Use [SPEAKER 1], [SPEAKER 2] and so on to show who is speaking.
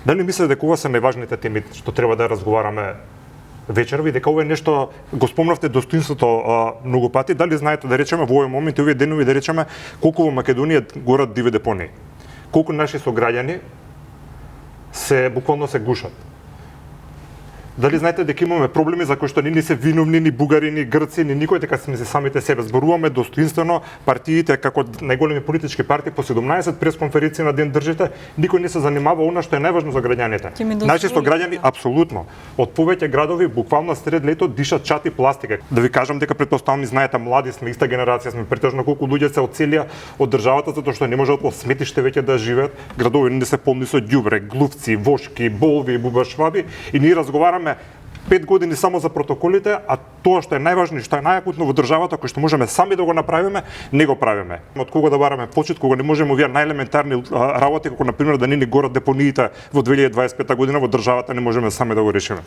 [SPEAKER 1] Дали мислите дека ова се најважните теми што треба да разговараме вечерва и дека ова е нешто, го спомнавте достоинството многу пати, дали знаете да речеме во овој момент и овие денови да речеме колку во Македонија горат диви депонии? Колку наши сограѓани се буквално се гушат? Дали знаете дека имаме проблеми за кои што ни се виновни ни бугари, ни грци, ни никој, дека сме се самите себе. Зборуваме достоинствено, партиите како најголеми политички партии по 17 пресконференции на ден држите, никој не се занимава она што е најважно за граѓаните. Наши сограѓани апсолутно од повеќе градови буквално сред лето дишат чати пластика. Да ви кажам дека претпоставам знаете млади сме, иста генерација сме, претежно колку луѓе се одселија од државата затоа што не можат во сметиште веќе да живеат, градови не се полни со ѓубре, глувци, вошки, болви и бубашваби и ние разговараме 5 години само за протоколите, а тоа што е најважно и што е најакутно во државата, кој што можеме сами да го направиме, не го правиме. Од кого да бараме почит, кога не можеме овие најелементарни работи, како на пример да не ни горат депониите во 2025 година во државата, не можеме сами да го решиме.